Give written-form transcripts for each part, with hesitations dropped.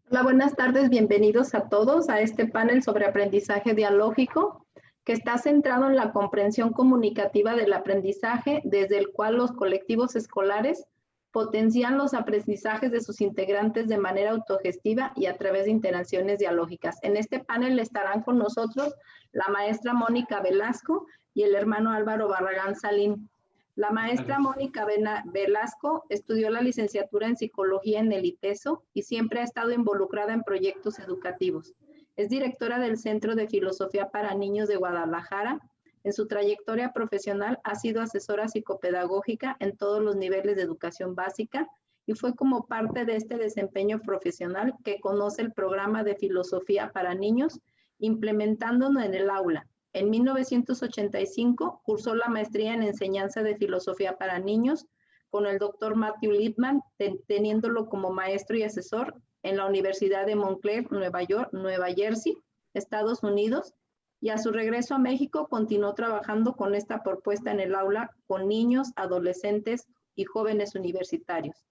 Hola, buenas tardes, bienvenidos a todos a este panel sobre aprendizaje dialógico que está centrado en la comprensión comunicativa del aprendizaje, desde el cual los colectivos escolares potencian los aprendizajes de sus integrantes de manera autogestiva y a través de interacciones dialógicas. En este panel estarán con nosotros la maestra Mónica Velasco y el hermano Álvaro Barragán Salín. La maestra Mónica Velasco estudió la licenciatura en Psicología en el ITESO y siempre ha estado involucrada en proyectos educativos. Es directora del Centro de Filosofía para Niños de Guadalajara. En su trayectoria profesional ha sido asesora psicopedagógica en todos los niveles de educación básica y fue como parte de este desempeño profesional que conoce el programa de Filosofía para Niños, implementándolo en el aula. En 1985 cursó la maestría en enseñanza de filosofía para niños con el doctor Matthew Lippman, teniéndolo como maestro y asesor en la Universidad de Montclair, Nueva Jersey, Estados Unidos, y a su regreso a México continuó trabajando con esta propuesta en el aula con niños, adolescentes y jóvenes universitarios.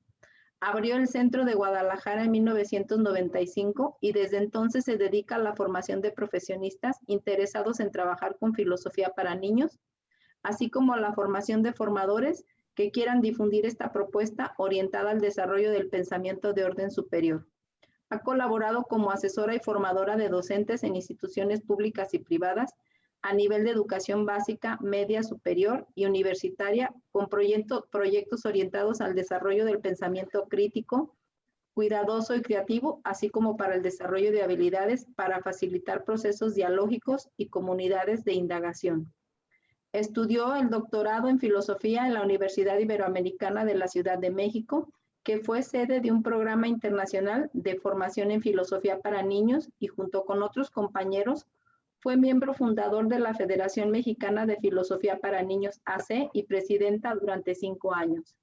Abrió el Centro de Guadalajara en 1995 y desde entonces se dedica a la formación de profesionistas interesados en trabajar con filosofía para niños, así como a la formación de formadores que quieran difundir esta propuesta orientada al desarrollo del pensamiento de orden superior. Ha colaborado como asesora y formadora de docentes en instituciones públicas y privadas a nivel de educación básica, media, superior y universitaria, con proyectos orientados al desarrollo del pensamiento crítico, cuidadoso y creativo, así como para el desarrollo de habilidades para facilitar procesos dialógicos y comunidades de indagación. Estudió el doctorado en filosofía en la Universidad Iberoamericana de la Ciudad de México, que fue sede de un programa internacional de formación en filosofía para niños y junto con otros compañeros fue miembro fundador de la Federación Mexicana de Filosofía para Niños AC y presidenta durante 5 años.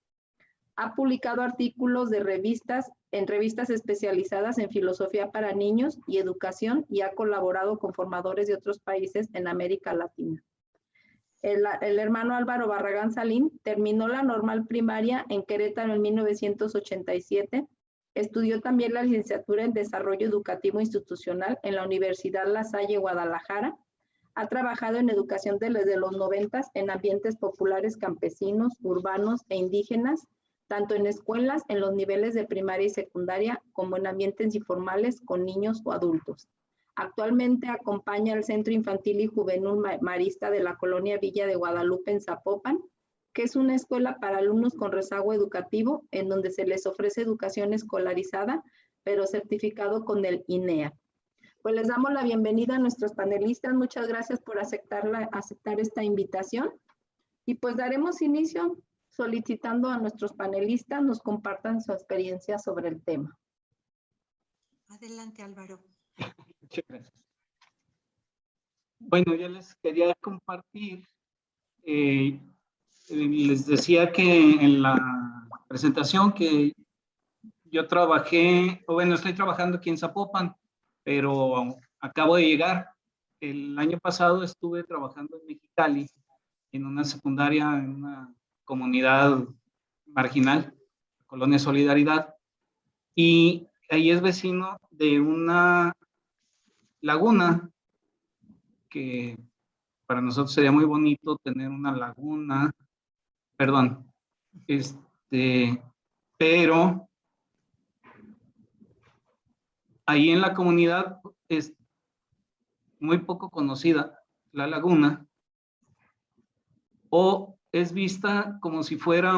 Ha publicado artículos de revistas especializadas en filosofía para niños y educación y ha colaborado con formadores de otros países en América Latina. El hermano Álvaro Barragán Salín terminó la normal primaria en Querétaro en 1987. Estudió también la licenciatura en Desarrollo Educativo Institucional en la Universidad La Salle, Guadalajara. Ha trabajado en educación desde los 90 en ambientes populares campesinos, urbanos e indígenas, tanto en escuelas en los niveles de primaria y secundaria como en ambientes informales con niños o adultos. Actualmente acompaña al Centro Infantil y Juvenil Marista de la Colonia Villa de Guadalupe en Zapopan, que es una escuela para alumnos con rezago educativo en donde se les ofrece educación escolarizada, pero certificado con el INEA. Pues les damos la bienvenida a nuestros panelistas. Muchas gracias por aceptar esta invitación. Y pues daremos inicio solicitando a nuestros panelistas nos compartan su experiencia sobre el tema. Adelante, Álvaro. Muchas gracias. Bueno, yo les quería compartir, les decía que en la presentación que yo trabajé, o bueno, estoy trabajando aquí en Zapopan, pero acabo de llegar. El año pasado estuve trabajando en Mexicali, en una secundaria, en una comunidad marginal, Colonia Solidaridad, y ahí es vecino de una laguna, que para nosotros sería muy bonito tener una laguna, perdón, pero ahí en la comunidad es muy poco conocida la laguna, o es vista como si fuera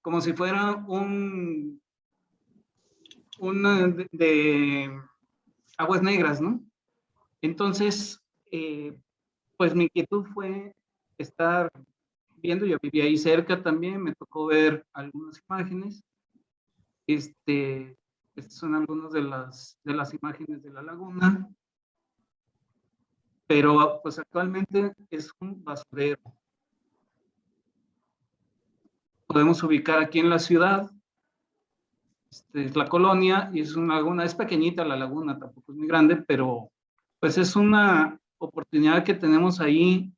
como si fuera una de aguas negras, ¿no? Entonces, pues mi inquietud fue estar viendo, yo vivía ahí cerca también, me tocó ver algunas imágenes. Estas son algunas de las imágenes de la laguna, pero pues actualmente es un basurero. Podemos ubicar aquí en la ciudad, es la colonia y es una laguna, es pequeñita la laguna, tampoco es muy grande, pero pues es una oportunidad que tenemos ahí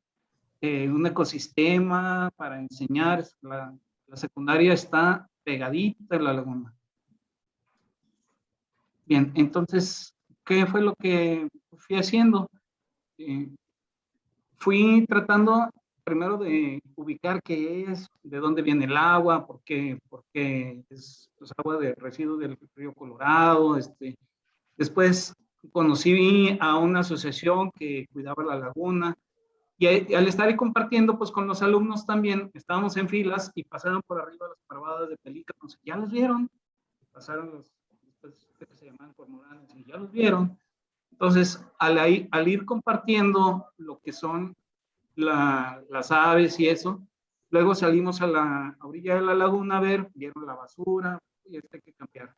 un ecosistema para enseñar. La secundaria está pegadita en la laguna. Bien, entonces, ¿qué fue lo que fui haciendo? Fui tratando primero de ubicar qué es, de dónde viene el agua, porque es pues, agua de residuo del río Colorado. Después conocí a una asociación que cuidaba la laguna, y al estar ahí compartiendo pues con los alumnos también, estábamos en filas y pasaron por arriba las parvadas de pelícanos. ¿Ya los vieron? Pasaron los que se llaman cormoranes y ya los vieron. Entonces, al ir compartiendo lo que son las aves y eso, luego salimos a la orilla de la laguna a ver, vieron la basura y hay que cambiar.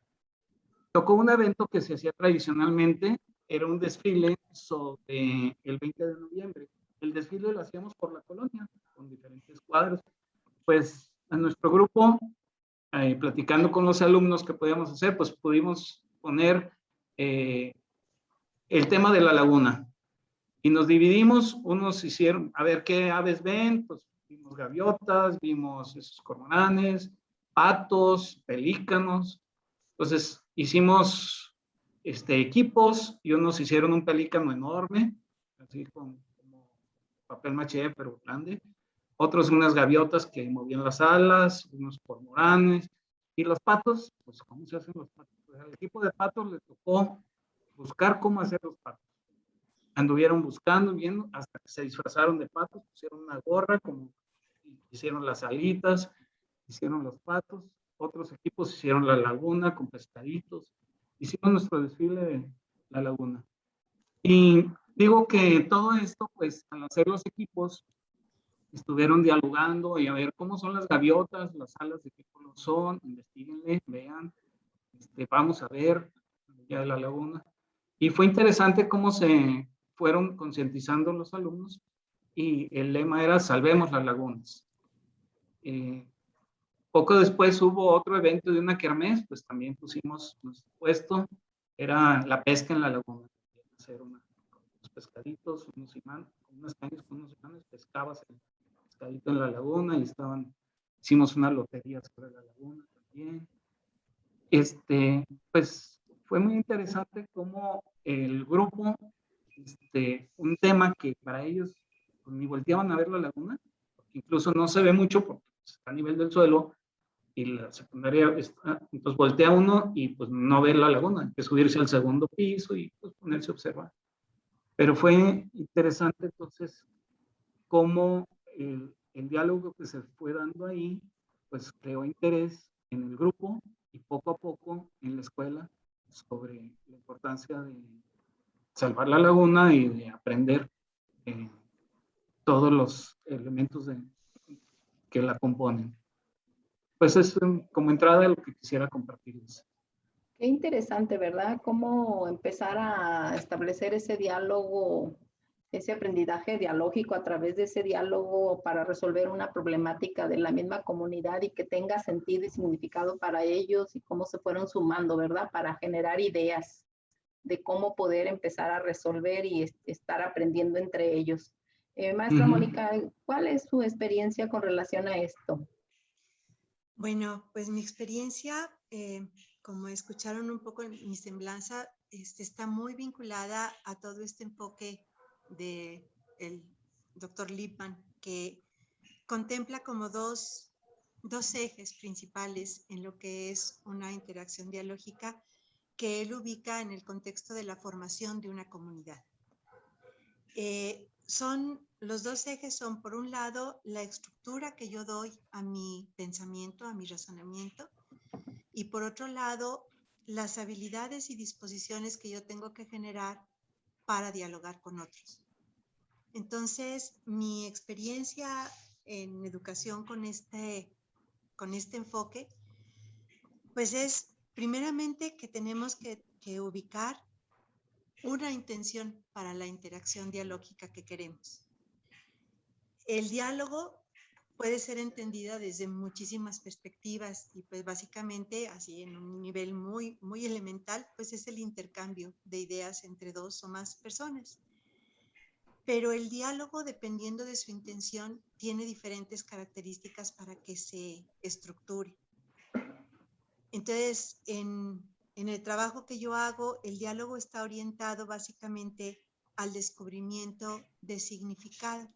Tocó un evento que se hacía tradicionalmente, era un desfile sobre el 20 de noviembre. El desfile lo hacíamos por la colonia, con diferentes cuadros. Pues a nuestro grupo, platicando con los alumnos que podíamos hacer, pues pudimos poner el tema de la laguna. Y nos dividimos, unos hicieron, a ver qué aves ven, pues vimos gaviotas, vimos esos cormoranes, patos, pelícanos. Entonces hicimos equipos y unos hicieron un pelícano enorme, así como papel maché, pero grande. Otros unas gaviotas que movían las alas, unos cormoranes. Y los patos, pues ¿cómo se hacen los patos? Pues, al equipo de patos le tocó buscar cómo hacer los patos. Anduvieron buscando, viendo, hasta que se disfrazaron de patos, pusieron una gorra, como hicieron las alitas, hicieron los patos. Otros equipos hicieron la laguna con pescaditos. Hicimos nuestro desfile de la laguna. Y digo que todo esto, pues al hacer los equipos, estuvieron dialogando y a ver cómo son las gaviotas, las alas de qué color son, investiguenle, vean, vamos a ver ya de la laguna. Y fue interesante cómo se fueron concientizando los alumnos y el lema era salvemos las lagunas. Poco después hubo otro evento de una kermés, pues también pusimos nuestro puesto, era la pesca en la laguna. Hacer unos pescaditos, unas cañas con unos imanes, pescabas el pescadito en la laguna y hicimos una lotería sobre la laguna también. Pues fue muy interesante cómo el grupo, un tema que para ellos pues, ni volteaban a ver la laguna, porque incluso no se ve mucho porque está a nivel del suelo y la secundaria está, entonces voltea uno y pues no ve la laguna, hay que subirse al segundo piso y pues ponerse a observar. Pero fue interesante entonces cómo el diálogo que se fue dando ahí, pues creó interés en el grupo y poco a poco en la escuela sobre la importancia de salvar la laguna y de aprender todos los elementos que la componen. Pues es como entrada lo que quisiera compartirles. Qué interesante, ¿verdad? Cómo empezar a establecer ese diálogo, ese aprendizaje dialógico a través de ese diálogo para resolver una problemática de la misma comunidad y que tenga sentido y significado para ellos y cómo se fueron sumando, ¿verdad? Para generar ideas de cómo poder empezar a resolver y estar aprendiendo entre ellos. Maestra Mónica, ¿cuál es su experiencia con relación a esto? Bueno, pues mi experiencia, como escucharon un poco en mi semblanza, está muy vinculada a todo este enfoque del doctor Lippmann, que contempla como dos ejes principales en lo que es una interacción dialógica que él ubica en el contexto de la formación de una comunidad. Los dos ejes son, por un lado, la estructura que yo doy a mi pensamiento, a mi razonamiento, y por otro lado, las habilidades y disposiciones que yo tengo que generar para dialogar con otros. Entonces, mi experiencia en educación con este enfoque, pues es primeramente que tenemos que ubicar una intención para la interacción dialógica que queremos. El diálogo puede ser entendida desde muchísimas perspectivas y pues básicamente así en un nivel muy, muy elemental, pues es el intercambio de ideas entre dos o más personas. pero el diálogo, dependiendo de su intención, tiene diferentes características para que se estructure. Entonces, en el trabajo que yo hago, el diálogo está orientado básicamente al descubrimiento de significado.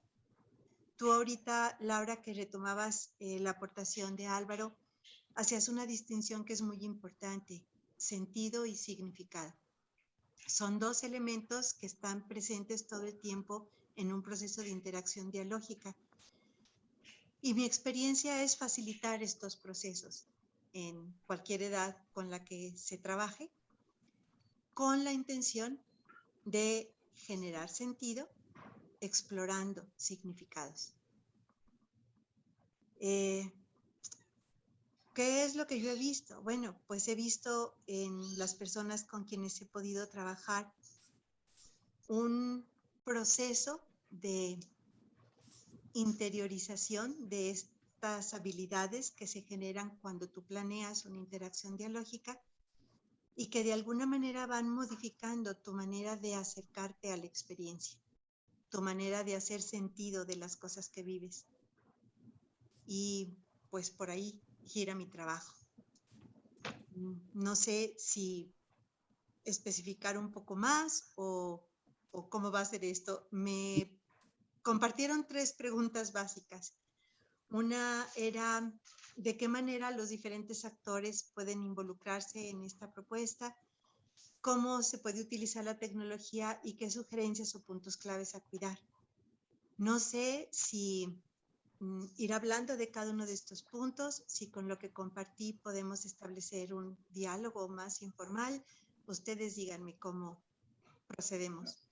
Tú ahorita, Laura, que retomabas la aportación de Álvaro, hacías una distinción que es muy importante, sentido y significado. Son dos elementos que están presentes todo el tiempo en un proceso de interacción dialógica. Y mi experiencia es facilitar estos procesos en cualquier edad con la que se trabaje, con la intención de generar sentido, explorando significados. ¿Qué es lo que yo he visto? Bueno, pues he visto en las personas con quienes he podido trabajar un proceso de interiorización de estas habilidades que se generan cuando tú planeas una interacción dialógica y que de alguna manera van modificando tu manera de acercarte a la experiencia, tu manera de hacer sentido de las cosas que vives. Y pues por ahí gira mi trabajo. No sé si especificar un poco más o cómo va a ser esto. Me compartieron 3 preguntas básicas. Una era de qué manera los diferentes actores pueden involucrarse en esta propuesta, cómo se puede utilizar la tecnología y qué sugerencias o puntos claves a cuidar. No sé si ir hablando de cada uno de estos puntos, si con lo que compartí podemos establecer un diálogo más informal. Ustedes díganme cómo procedemos.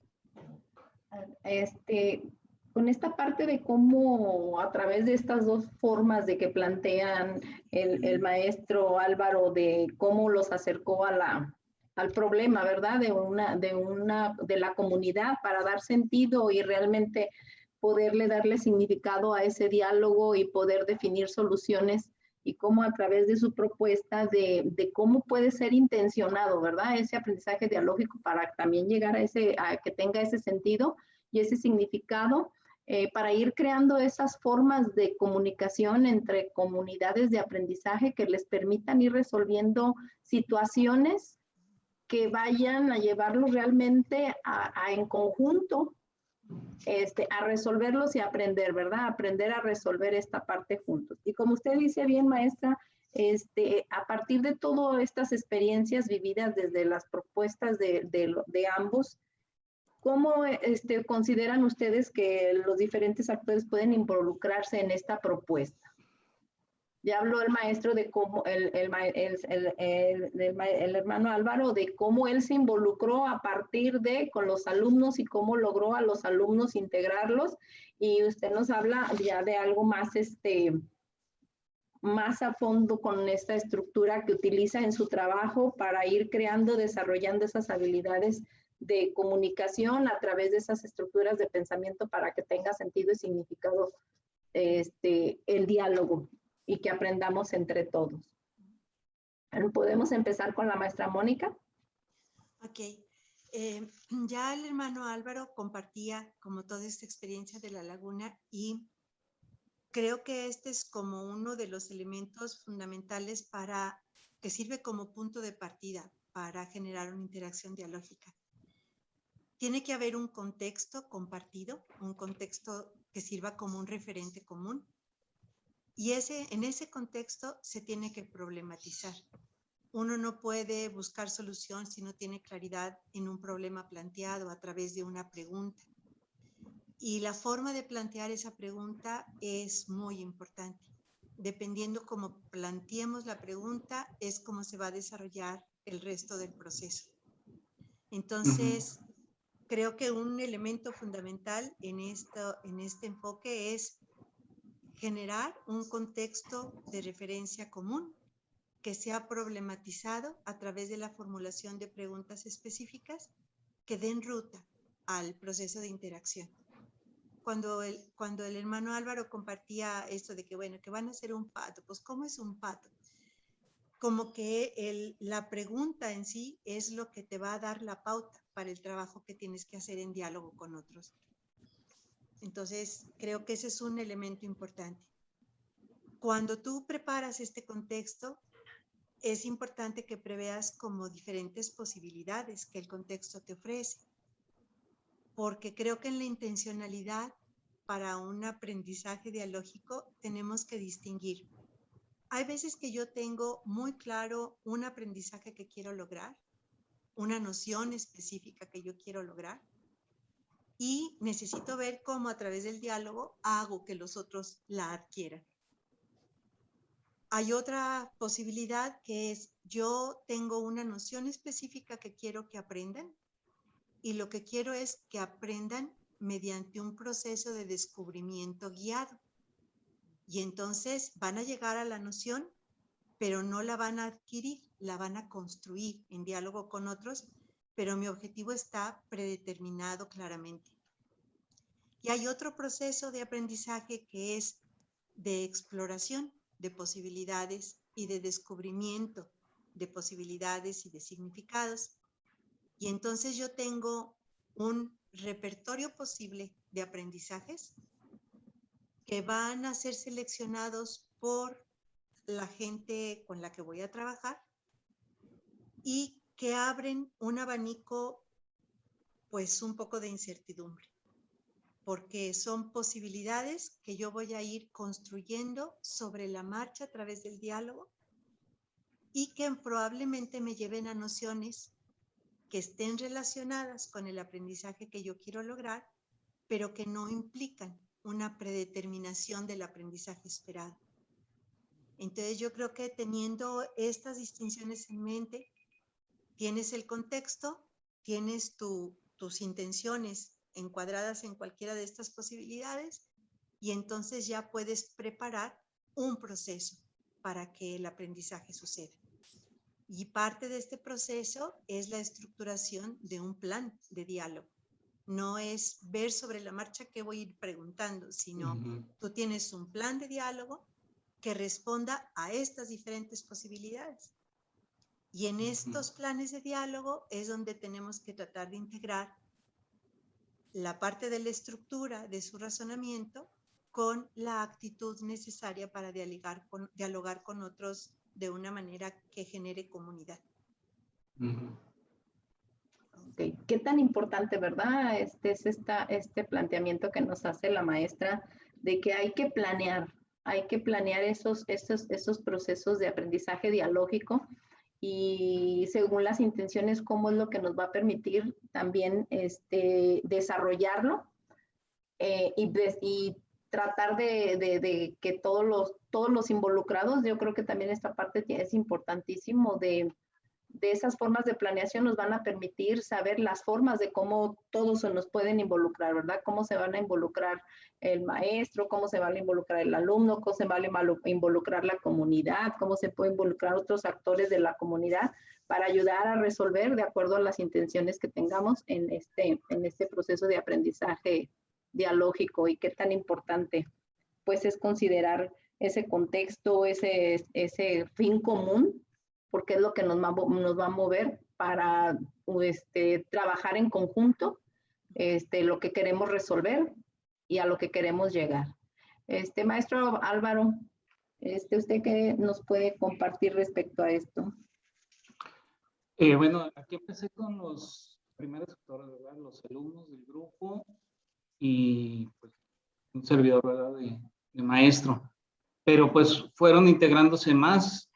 Con esta parte de cómo a través de estas dos formas de que plantean el maestro Álvaro, de cómo los acercó al problema, ¿verdad? De la comunidad para dar sentido y realmente poderle darle significado a ese diálogo y poder definir soluciones, y cómo a través de su propuesta de cómo puede ser intencionado, ¿verdad? Ese aprendizaje dialógico para también llegar a que tenga ese sentido y ese significado, para ir creando esas formas de comunicación entre comunidades de aprendizaje que les permitan ir resolviendo situaciones que vayan a llevarlos realmente en conjunto, a resolverlos y aprender, ¿verdad? Aprender a resolver esta parte juntos. Y como usted dice bien, maestra, a partir de todas estas experiencias vividas desde las propuestas de ambos, ¿cómo consideran ustedes que los diferentes actores pueden involucrarse en esta propuesta? Ya habló el maestro de cómo, el hermano Álvaro, de cómo él se involucró a partir con los alumnos y cómo logró a los alumnos integrarlos, y usted nos habla ya de algo más, más a fondo con esta estructura que utiliza en su trabajo para ir creando, desarrollando esas habilidades de comunicación a través de esas estructuras de pensamiento para que tenga sentido y significado el diálogo y que aprendamos entre todos. ¿Podemos empezar con la maestra Mónica? Ok. Ya el hermano Álvaro compartía como toda esta experiencia de la laguna, y creo que este es como uno de los elementos fundamentales que sirve como punto de partida para generar una interacción dialógica. Tiene que haber un contexto compartido, un contexto que sirva como un referente común, y en ese contexto se tiene que problematizar. Uno no puede buscar solución si no tiene claridad en un problema planteado a través de una pregunta. Y la forma de plantear esa pregunta es muy importante. Dependiendo cómo planteemos la pregunta, es cómo se va a desarrollar el resto del proceso. Entonces, creo que un elemento fundamental en este enfoque es generar un contexto de referencia común que sea problematizado a través de la formulación de preguntas específicas que den ruta al proceso de interacción. Cuando el hermano Álvaro compartía esto de que, bueno, que van a hacer un pato, pues ¿cómo es un pato? Como que la pregunta en sí es lo que te va a dar la pauta para el trabajo que tienes que hacer en diálogo con otros. Entonces, creo que ese es un elemento importante. Cuando tú preparas este contexto, es importante que preveas como diferentes posibilidades que el contexto te ofrece, porque creo que en la intencionalidad para un aprendizaje dialógico tenemos que distinguir. Hay veces que yo tengo muy claro un aprendizaje que quiero lograr, una noción específica que yo quiero lograr, y necesito ver cómo a través del diálogo hago que los otros la adquieran. Hay otra posibilidad que es, yo tengo una noción específica que quiero que aprendan y lo que quiero es que aprendan mediante un proceso de descubrimiento guiado. Y entonces van a llegar a la noción, pero no la van a adquirir, la van a construir en diálogo con otros, pero mi objetivo está predeterminado claramente. Y hay otro proceso de aprendizaje que es de exploración de posibilidades y de descubrimiento de posibilidades y de significados. Y entonces yo tengo un repertorio posible de aprendizajes que van a ser seleccionados por la gente con la que voy a trabajar y que abren un abanico pues un poco de incertidumbre, porque son posibilidades que yo voy a ir construyendo sobre la marcha a través del diálogo y que probablemente me lleven a nociones que estén relacionadas con el aprendizaje que yo quiero lograr, pero que no implican una predeterminación del aprendizaje esperado. Entonces yo creo que teniendo estas distinciones en mente, tienes el contexto, tienes tus intenciones encuadradas en cualquiera de estas posibilidades y entonces ya puedes preparar un proceso para que el aprendizaje suceda. Y parte de este proceso es la estructuración de un plan de diálogo. No es ver sobre la marcha qué voy a ir preguntando, sino tú tienes un plan de diálogo que responda a estas diferentes posibilidades. Y en estos planes de diálogo es donde tenemos que tratar de integrar la parte de la estructura de su razonamiento con la actitud necesaria para dialogar con otros de una manera que genere comunidad. Okay. ¿Qué tan importante, verdad? Es este planteamiento que nos hace la maestra de que hay que planear esos procesos de aprendizaje dialógico y según las intenciones, cómo es lo que nos va a permitir también desarrollarlo y tratar de que todos los involucrados, yo creo que también esta parte es importantísimo de esas formas de planeación nos van a permitir saber las formas de cómo todos se nos pueden involucrar, ¿verdad? Cómo se van a involucrar el maestro, cómo se va a involucrar el alumno, cómo se va a involucrar la comunidad, cómo se puede involucrar otros actores de la comunidad para ayudar a resolver de acuerdo a las intenciones que tengamos en este proceso de aprendizaje dialógico y qué tan importante pues es considerar ese contexto, ese fin común, porque es lo que nos va a mover para trabajar en conjunto lo que queremos resolver y a lo que queremos llegar. Maestro Álvaro, ¿usted qué nos puede compartir respecto a esto? Bueno, aquí empecé con los primeros actores, ¿verdad? Los alumnos del grupo y pues, un servidor, ¿verdad? De maestro. Pero pues fueron integrándose más.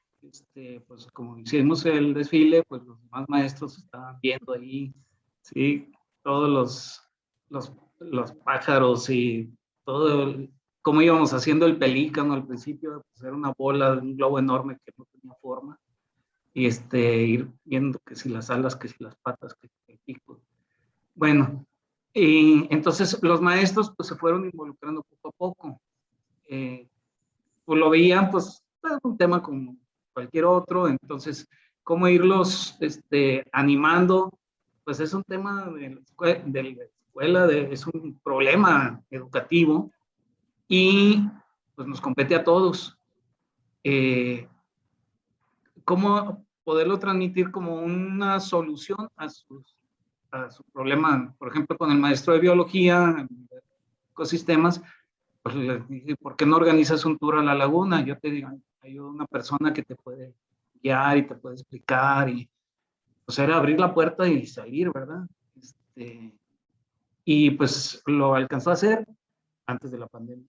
Pues como hicimos el desfile, pues los demás maestros estaban viendo ahí, sí, todos los pájaros y todo, cómo íbamos haciendo el pelícano al principio, pues era una bola, un globo enorme que no tenía forma, y ir viendo que si las alas, que si las patas, que si el pico. Bueno, y entonces los maestros pues se fueron involucrando poco a poco. Pues lo veían, pues, un tema como cualquier otro, entonces, cómo irlos animando, pues es un tema de la escuela, es un problema educativo y pues nos compete a todos. Cómo poderlo transmitir como una solución a su problema, por ejemplo, con el maestro de biología, ecosistemas, pues les dije, ¿por qué no organizas un tour a la laguna? Yo te digo, hay una persona que te puede guiar y te puede explicar, y pues era abrir la puerta y salir, ¿verdad? Y pues lo alcanzó a hacer antes de la pandemia,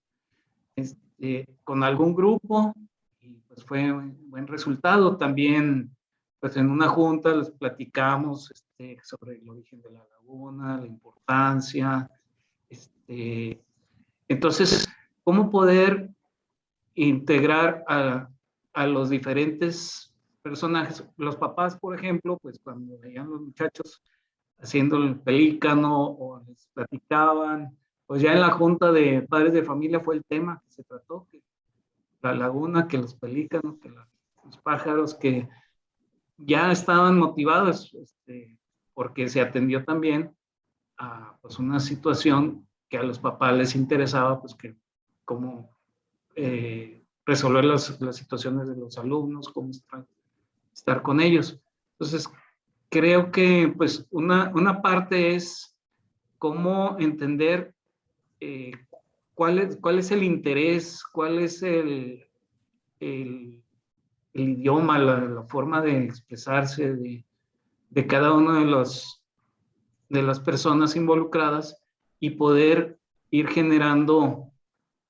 con algún grupo, y pues fue un buen resultado. También, pues en una junta les platicamos sobre el origen de la laguna, la importancia, entonces, ¿cómo poder integrar a los diferentes personajes? Los papás, por ejemplo, pues cuando veían los muchachos haciendo el pelícano o les platicaban, pues ya en la junta de padres de familia fue el tema que se trató, que la laguna, que los pelícanos, que los pájaros, que ya estaban motivados, porque se atendió también a pues, una situación que a los papás les interesaba, pues que cómo resolver las situaciones de los alumnos, cómo estar con ellos. Entonces, creo que pues una parte es cómo entender cuál es el interés, cuál es el idioma, la forma de expresarse de cada uno de las personas involucradas, y poder ir generando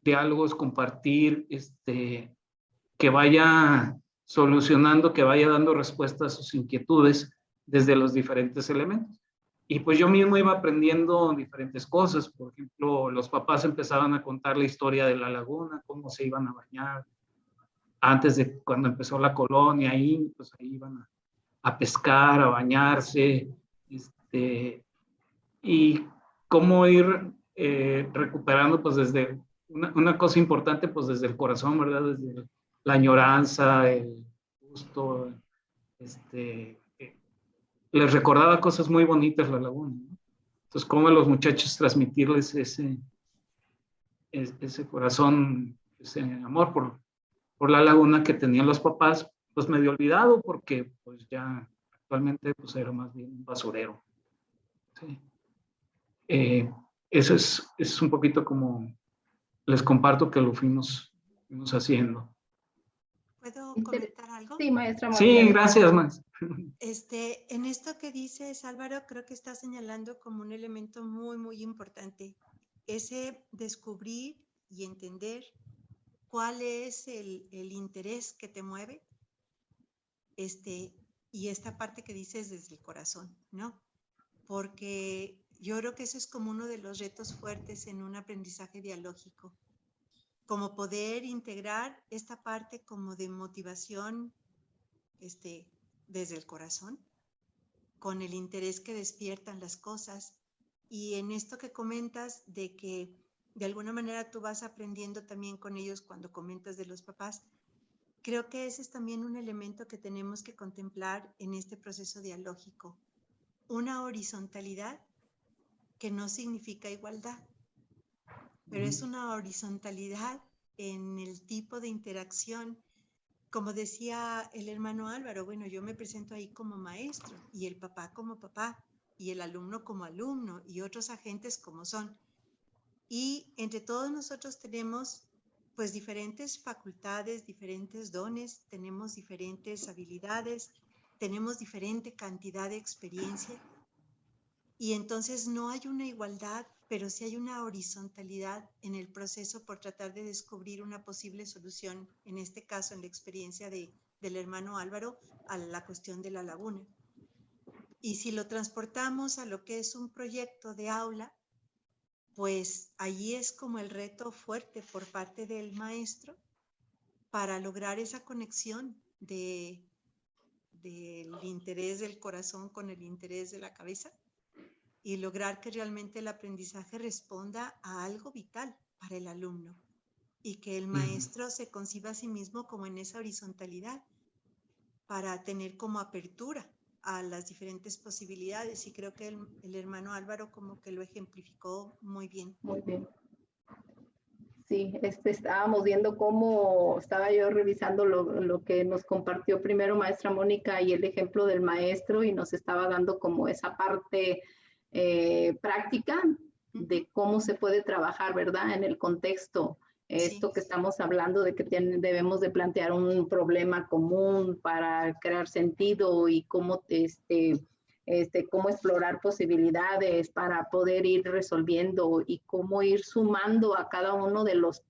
diálogos, compartir, que vaya solucionando, que vaya dando respuesta a sus inquietudes desde los diferentes elementos. Y pues yo mismo iba aprendiendo diferentes cosas. Por ejemplo, los papás empezaban a contar la historia de la laguna, cómo se iban a bañar. Antes de cuando empezó la colonia, ahí, pues ahí iban a pescar, a bañarse, y cómo ir recuperando, pues desde una cosa importante, pues desde el corazón, ¿verdad? Desde la añoranza, el gusto, les recordaba cosas muy bonitas la laguna, ¿no? Entonces, cómo a los muchachos transmitirles ese corazón, ese amor por la laguna que tenían los papás, pues medio olvidado, porque pues ya actualmente pues era más bien un basurero. Sí. Eso es un poquito como les comparto que lo fuimos haciendo. ¿Puedo comentar algo? Sí, maestra. Sí, gracias, maestra. En esto que dices, Álvaro, creo que está señalando como un elemento muy, muy importante. Ese descubrir y entender cuál es el interés que te mueve, y esta parte que dices desde el corazón, ¿no? Porque yo creo que eso es como uno de los retos fuertes en un aprendizaje dialógico, como poder integrar esta parte como de motivación, desde el corazón, con el interés que despiertan las cosas. Y en esto que comentas de que de alguna manera tú vas aprendiendo también con ellos cuando comentas de los papás, creo que ese es también un elemento que tenemos que contemplar en este proceso dialógico. Una horizontalidad que no significa igualdad, pero es una horizontalidad en el tipo de interacción. Como decía el hermano Álvaro, bueno, yo me presento ahí como maestro, y el papá como papá, y el alumno como alumno, y otros agentes como son. Y entre todos nosotros tenemos pues diferentes facultades, diferentes dones, tenemos diferentes habilidades, tenemos diferente cantidad de experiencia, y entonces no hay una igualdad, pero sí hay una horizontalidad en el proceso por tratar de descubrir una posible solución, en este caso en la experiencia del hermano Álvaro, a la cuestión de la laguna. Y si lo transportamos a lo que es un proyecto de aula, pues allí es como el reto fuerte por parte del maestro para lograr esa conexión del interés del corazón con el interés de la cabeza, y lograr que realmente el aprendizaje responda a algo vital para el alumno, y que el maestro se conciba a sí mismo como en esa horizontalidad para tener como apertura a las diferentes posibilidades. Y creo que el hermano Álvaro como que lo ejemplificó muy bien. Muy bien. Sí, estábamos viendo cómo estaba yo revisando lo que nos compartió primero maestra Mónica y el ejemplo del maestro, y nos estaba dando como esa parte práctica de cómo se puede trabajar, ¿verdad? En el contexto, esto que estamos hablando de que debemos de plantear un problema común para crear sentido y cómo, cómo explorar posibilidades para poder ir resolviendo y cómo ir sumando a cada uno de los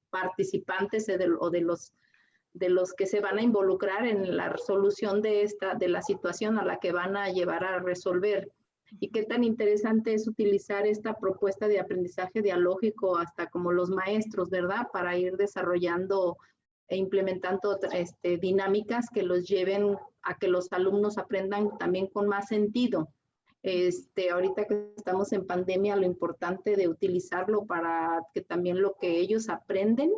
participantes o de los que se van a involucrar en la resolución de la situación a la que van a llevar a resolver. Y qué tan interesante es utilizar esta propuesta de aprendizaje dialógico hasta como los maestros, ¿verdad? Para ir desarrollando e implementando dinámicas que los lleven a que los alumnos aprendan también con más sentido. Ahorita que estamos en pandemia, lo importante de utilizarlo para que también lo que ellos aprenden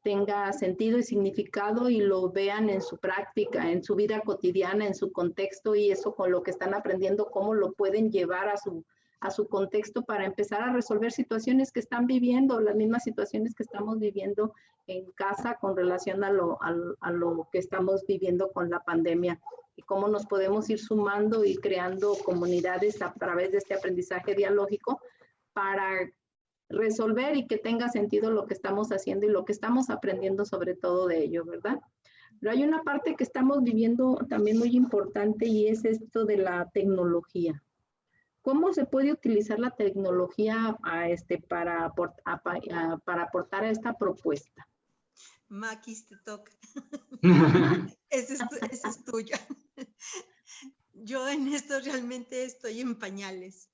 tenga sentido y significado y lo vean en su práctica, en su vida cotidiana, en su contexto, y eso con lo que están aprendiendo, cómo lo pueden llevar a su contexto para empezar a resolver situaciones que están viviendo, las mismas situaciones que estamos viviendo en casa con relación a lo que estamos viviendo con la pandemia, y cómo nos podemos ir sumando y creando comunidades a través de este aprendizaje dialógico para resolver y que tenga sentido lo que estamos haciendo y lo que estamos aprendiendo sobre todo de ello, ¿verdad? Pero hay una parte que estamos viviendo también muy importante y es esto de la ¿Cómo se puede utilizar la tecnología para aportar a esta propuesta? Maquis, te toca. Ese es tuyo. Yo en esto realmente estoy en pañales.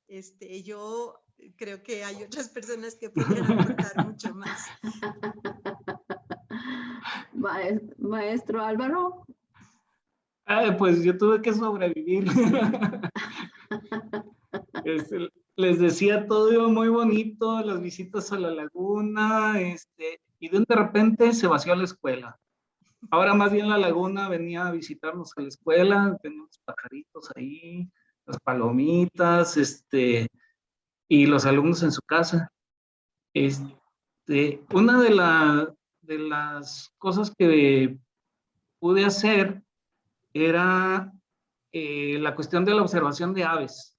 Yo creo que hay otras personas que podrían aportar mucho más. Maestro Álvaro. Pues yo tuve que sobrevivir. Les decía, todo iba muy bonito, las visitas a la laguna, y de repente se vació la escuela. Ahora más bien la laguna venía a visitarnos a la escuela, teníamos los pajaritos ahí, las palomitas, y los alumnos en su casa. Una de las cosas que pude hacer era la cuestión de la observación de aves,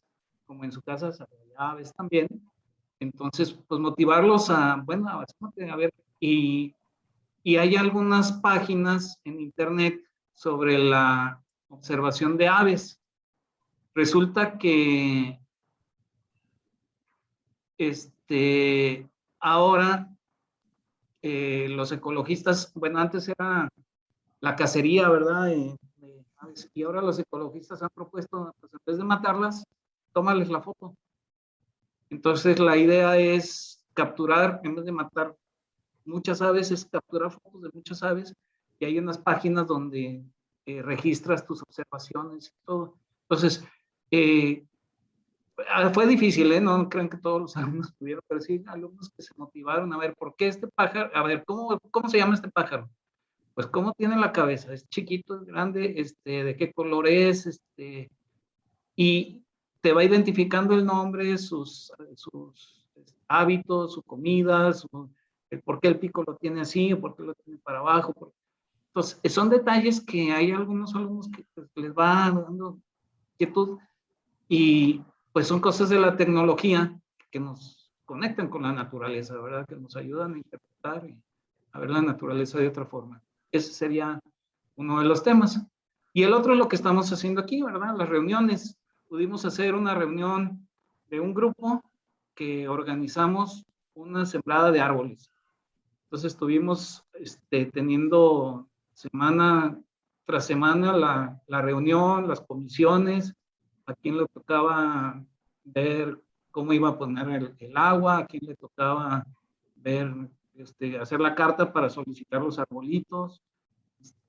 como en su casa se ve aves también. Entonces, pues motivarlos bueno, a ver, y hay algunas páginas en internet sobre la observación de aves. Resulta que ahora los ecologistas, bueno, antes era la cacería, ¿verdad? De aves, y ahora los ecologistas han propuesto, pues en vez de matarlas, tómales la foto. Entonces la idea es capturar, en vez de matar muchas aves, es capturar fotos de muchas aves, y hay unas páginas donde registras tus observaciones y todo. Entonces, fue difícil, no creen que todos los alumnos pudieron, pero sí alumnos que se motivaron a ver por qué este pájaro, a ver, ¿cómo se llama este pájaro? Pues cómo tiene la cabeza, es chiquito, es grande, de qué color es, y te va identificando el nombre, sus hábitos, su comida, por qué el pico lo tiene así, o por qué lo tiene para abajo. Entonces, son detalles que hay algunos alumnos que pues, les va dando inquietud, y pues son cosas de la tecnología que nos conectan con la naturaleza, ¿verdad? Que nos ayudan a interpretar y a ver la naturaleza de otra forma. Ese sería uno de los temas. Y el otro es lo que estamos haciendo aquí, ¿verdad? Las reuniones. Pudimos hacer una reunión de un grupo que organizamos una sembrada de árboles. Entonces estuvimos teniendo semana tras semana la reunión, las comisiones, a quién le tocaba ver cómo iba a poner el agua, a quién le tocaba ver, hacer la carta para solicitar los arbolitos.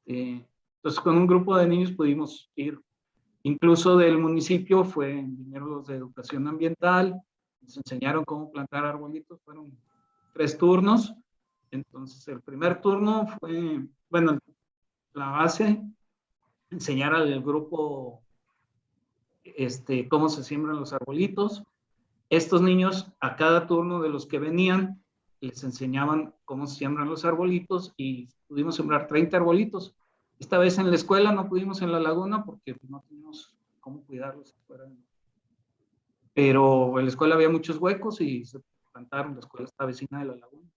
Entonces con un grupo de niños pudimos ir, incluso del municipio vinieron los de educación ambiental, nos enseñaron cómo plantar arbolitos, fueron 3 turnos. Entonces el primer turno fue, bueno, la base, enseñar al grupo cómo se siembran los arbolitos. Estos niños, a cada turno de los que venían, les enseñaban cómo se siembran los arbolitos, y pudimos sembrar 30 arbolitos. Esta vez en la escuela, no pudimos en la laguna porque no teníamos cómo cuidarlos. pero en la escuela había muchos huecos y se plantaron. La escuela está vecina de la laguna.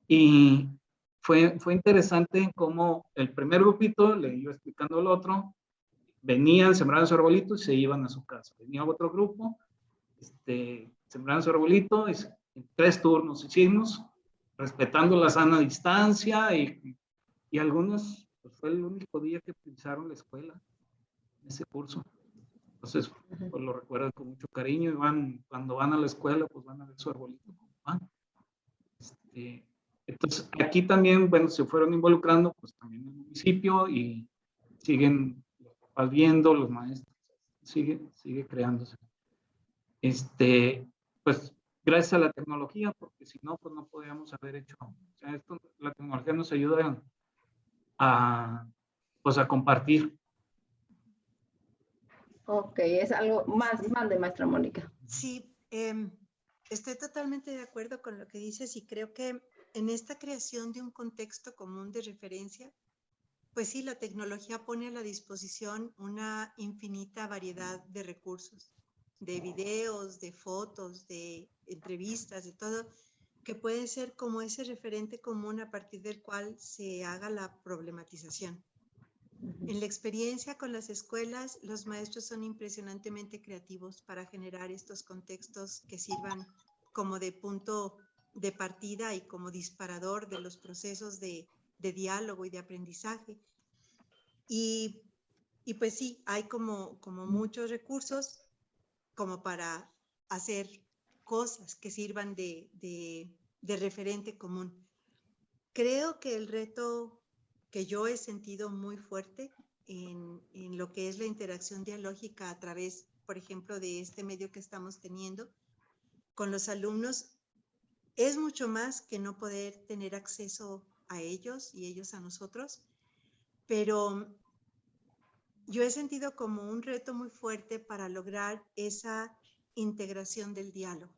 Y fue interesante cómo el primer grupito le iba explicando al otro, venían, sembraban su arbolito y se iban a su casa. Venía otro grupo, sembraban su arbolito y en 3 turnos hicimos, respetando la sana distancia y algunos, pues fue el único día que utilizaron la escuela, ese curso. Entonces, pues lo recuerdan con mucho cariño y cuando van a la escuela, pues van a ver su arbolito. Entonces, aquí también, bueno, se fueron involucrando, pues también el municipio y siguen los papás viendo, los maestros, sigue creándose. Pues gracias a la tecnología, porque si no, pues no podríamos haber hecho. O sea, la tecnología nos ayuda pues a compartir. Ok, es algo más de maestra Mónica. Sí, estoy totalmente de acuerdo con lo que dices y creo que en esta creación de un contexto común de referencia, pues sí, la tecnología pone a la disposición una infinita variedad de recursos, de videos, de fotos, de entrevistas, de todo, que puede ser como ese referente común a partir del cual se haga la problematización. En la experiencia con las escuelas, los maestros son impresionantemente creativos para generar estos contextos que sirvan como de punto de partida y como disparador de los procesos de diálogo y de aprendizaje. Y pues sí, hay como muchos recursos como para hacer cosas que sirvan de referente común. Creo que el reto que yo he sentido muy fuerte en lo que es la interacción dialógica a través, por ejemplo, de este medio que estamos teniendo con los alumnos, es mucho más que no poder tener acceso a ellos y ellos a nosotros, pero yo he sentido como un reto muy fuerte para lograr esa integración del diálogo.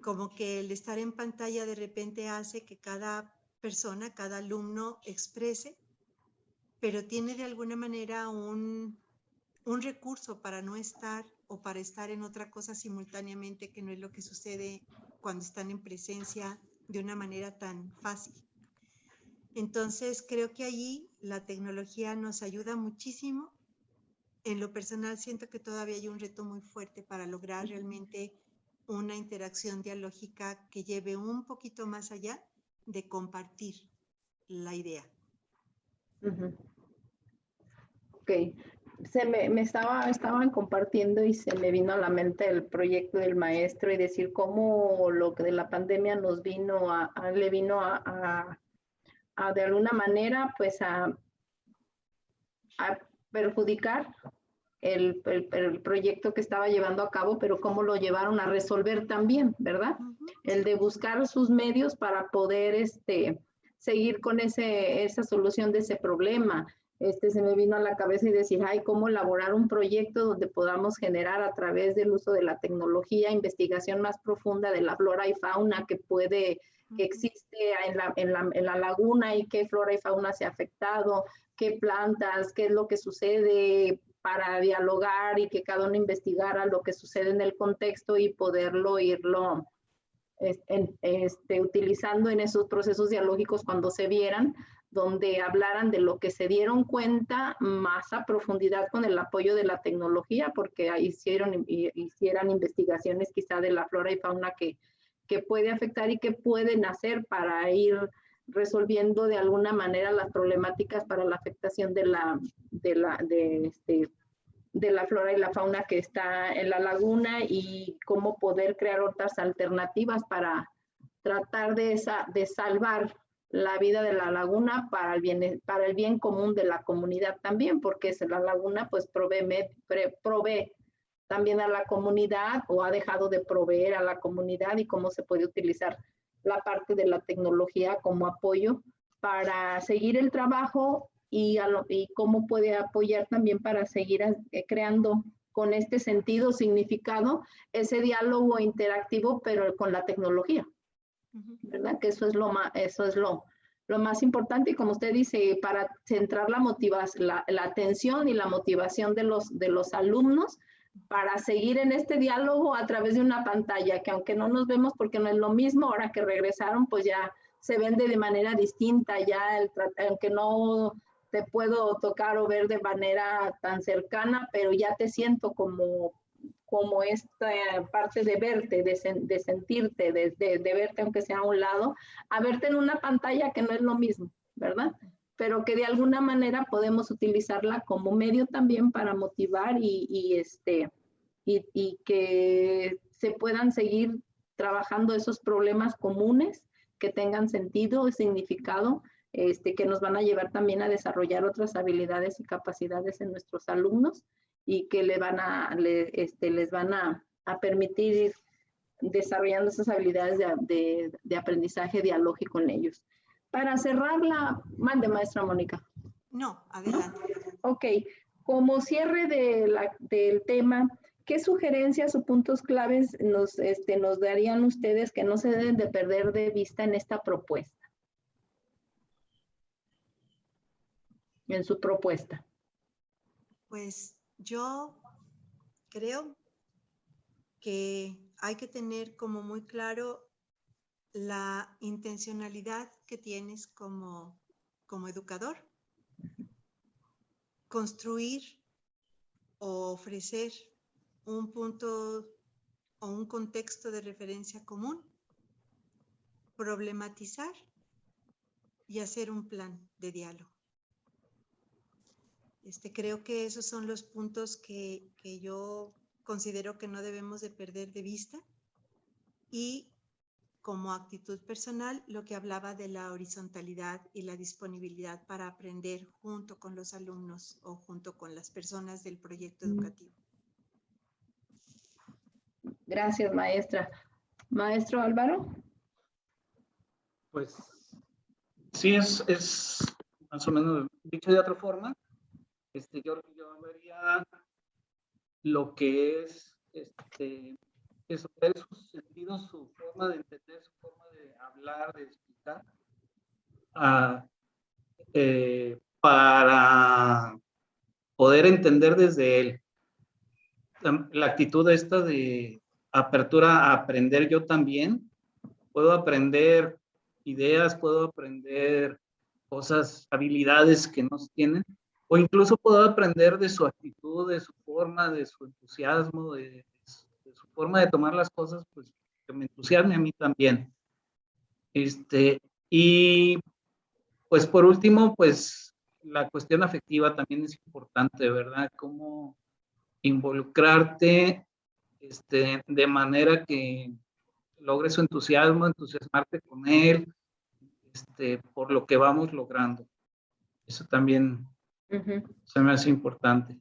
Como que el estar en pantalla de repente hace que cada persona, cada alumno exprese, pero tiene de alguna manera un recurso para no estar o para estar en otra cosa simultáneamente, que no es lo que sucede cuando están en presencia de una manera tan fácil. Entonces, creo que allí la tecnología nos ayuda muchísimo. En lo personal, siento que todavía hay un reto muy fuerte para lograr realmente una interacción dialógica que lleve un poquito más allá de compartir la idea. Ok, estaban compartiendo y se me vino a la mente el proyecto del maestro y decir cómo lo que de la pandemia nos vino le vino a de alguna manera pues a perjudicar el proyecto que estaba llevando a cabo, pero cómo lo llevaron a resolver también, ¿verdad? El de buscar sus medios para poder seguir con esa solución de ese problema. Se me vino a la cabeza y decir, ay, cómo elaborar un proyecto donde podamos generar a través del uso de la tecnología investigación más profunda de la flora y fauna que existe en la laguna y qué flora y fauna se ha afectado, qué plantas, qué es lo que sucede, para dialogar y que cada uno investigara lo que sucede en el contexto y poderlo irlo utilizando en esos procesos dialógicos cuando se vieran, donde hablaran de lo que se dieron cuenta más a profundidad con el apoyo de la tecnología, porque hicieran investigaciones quizá de la flora y fauna que puede afectar y que pueden hacer para ir resolviendo de alguna manera las problemáticas para la afectación de la flora y la fauna que está en la laguna y cómo poder crear otras alternativas para tratar de salvar la vida de la laguna para el bien común de la comunidad también, porque la laguna pues provee también a la comunidad o ha dejado de proveer a la comunidad y cómo se puede utilizar la parte de la tecnología como apoyo para seguir el trabajo y cómo puede apoyar también para seguir creando con este sentido, significado, ese diálogo interactivo, pero con la tecnología, ¿verdad? Que eso es lo más importante y como usted dice, para centrar la atención y la motivación de los alumnos para seguir en este diálogo a través de una pantalla, que aunque no nos vemos porque no es lo mismo, ahora que regresaron, pues ya se ven de manera distinta, ya aunque no te puedo tocar o ver de manera tan cercana, pero ya te siento como esta parte de verte, de sentirte, de verte aunque sea a un lado, a verte en una pantalla que no es lo mismo, ¿verdad? Pero que de alguna manera podemos utilizarla como medio también para motivar y que se puedan seguir trabajando esos problemas comunes que tengan sentido y significado, que nos van a llevar también a desarrollar otras habilidades y capacidades en nuestros alumnos y que les van a permitir ir desarrollando esas habilidades de aprendizaje dialógico en ellos. Para cerrarla, mande, maestra Mónica. No, adelante. Ok, como cierre del tema, ¿qué sugerencias o puntos claves nos darían ustedes que no se deben de perder de vista en esta propuesta? En su propuesta. Pues yo creo que hay que tener como muy claro la intencionalidad que tienes como educador. Construir o ofrecer un punto o un contexto de referencia común, problematizar y hacer un plan de diálogo. Creo que esos son los puntos que yo considero que no debemos de perder de vista. Y como actitud personal, lo que hablaba de la horizontalidad y la disponibilidad para aprender junto con los alumnos o junto con las personas del proyecto educativo. Gracias, maestra. Maestro Álvaro. Pues sí, es más o menos dicho de otra forma. Yo vería lo que es eso, ver sus sentidos, su forma de entender, su forma de hablar, de explicar, para poder entender desde él. La actitud esta de apertura a aprender yo también. Puedo aprender ideas, puedo aprender cosas, habilidades que no tienen, o incluso puedo aprender de su actitud, de su forma, de su entusiasmo, de su forma de tomar las cosas, pues que me entusiasme a mí también. Y pues por último, pues la cuestión afectiva también es importante, ¿verdad? Cómo involucrarte de manera que logres su entusiasmo, entusiasmarte con él, por lo que vamos logrando. Eso también se me hace importante.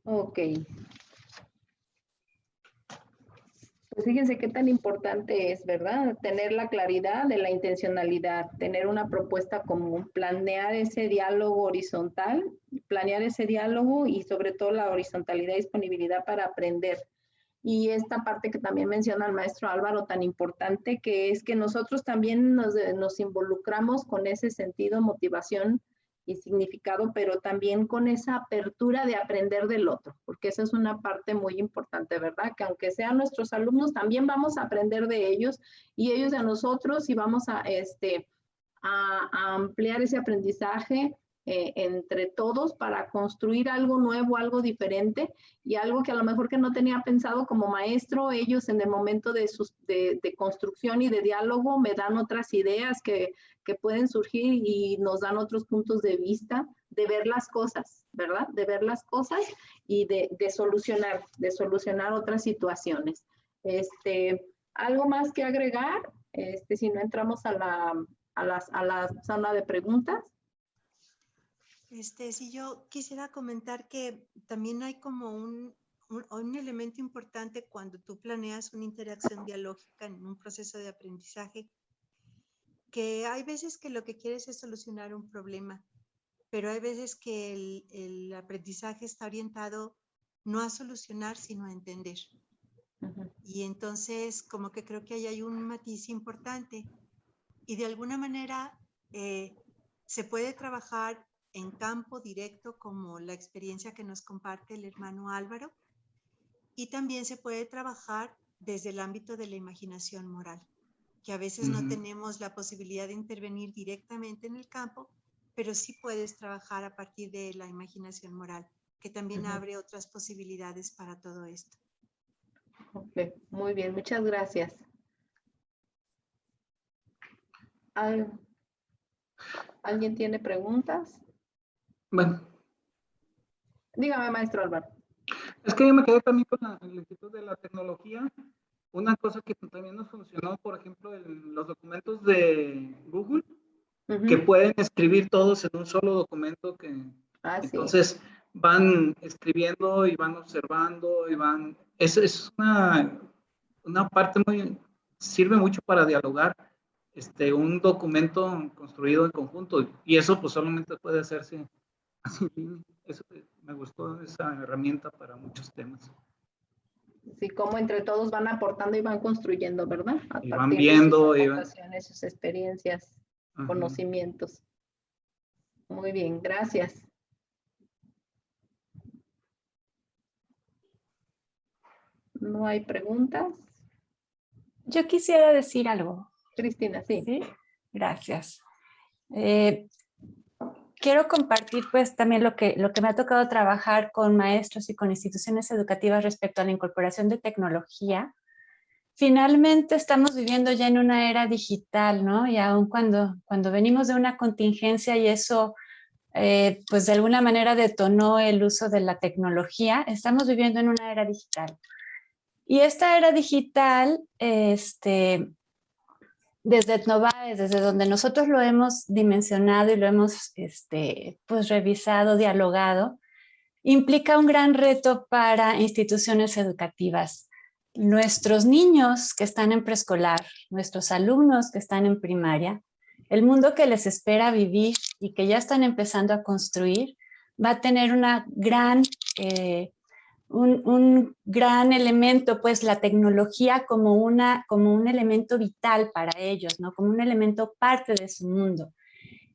Ok. Pues fíjense qué tan importante es, ¿verdad? Tener la claridad de la intencionalidad, tener una propuesta común, planear ese diálogo horizontal, planear ese diálogo y sobre todo la horizontalidad y disponibilidad para aprender. Y esta parte que también menciona el maestro Álvaro, tan importante, que es que nosotros también nos involucramos con ese sentido, motivación y significado, pero también con esa apertura de aprender del otro, porque esa es una parte muy importante, ¿verdad? Que aunque sean nuestros alumnos, también vamos a aprender de ellos y ellos de nosotros y vamos a ampliar ese aprendizaje entre todos para construir algo nuevo, algo diferente y algo que a lo mejor que no tenía pensado como maestro, ellos en el momento de construcción y de diálogo me dan otras ideas que pueden surgir y nos dan otros puntos de vista de ver las cosas, ¿verdad? De ver las cosas y de solucionar otras situaciones. ¿Algo más que agregar? Si no entramos a la zona de preguntas. Sí, yo quisiera comentar que también hay como un elemento importante cuando tú planeas una interacción dialógica en un proceso de aprendizaje, que hay veces que lo que quieres es solucionar un problema, pero hay veces que el aprendizaje está orientado no a solucionar, sino a entender. Y entonces como que creo que ahí hay un matiz importante y de alguna manera se puede trabajar en campo directo, como la experiencia que nos comparte el hermano Álvaro, y también se puede trabajar desde el ámbito de la imaginación moral, que a veces no tenemos la posibilidad de intervenir directamente en el campo, pero sí puedes trabajar a partir de la imaginación moral, que también abre otras posibilidades para todo esto. Okay, muy bien, muchas gracias. ¿Alguien tiene preguntas? Bueno, Dígame, maestro Álvaro. es que yo me quedé también con el Instituto de la Tecnología. Una cosa que también nos funcionó, por ejemplo, en los documentos de Google, que pueden escribir todos en un solo documento, que entonces van escribiendo y van observando y van... Es una parte muy... Sirve mucho para dialogar un documento construido en conjunto, y eso pues solamente puede hacerse así. Eso, me gustó esa herramienta para muchos temas. Sí, como entre todos van aportando y van construyendo, ¿verdad? A Y van partir viendo. de sus aportaciones, sus experiencias, conocimientos. Muy bien, gracias. ¿No hay preguntas? Yo quisiera decir algo. Cristina, sí. ¿Sí? Gracias. Quiero compartir pues también lo que me ha tocado trabajar con maestros y con instituciones educativas respecto a la incorporación de tecnología. Finalmente estamos viviendo ya en una era digital, ¿no? Y aun cuando venimos de una contingencia y eso pues de alguna manera detonó el uso de la tecnología, estamos viviendo en una era digital. Y esta era digital, desde Etnovaes, desde donde nosotros lo hemos dimensionado y lo hemos pues revisado, dialogado, implica un gran reto para instituciones educativas. Nuestros niños que están en preescolar, nuestros alumnos que están en primaria, el mundo que les espera vivir y que ya están empezando a construir, va a tener una gran... un gran elemento, pues la tecnología como un elemento vital para ellos, ¿no? Como un elemento parte de su mundo.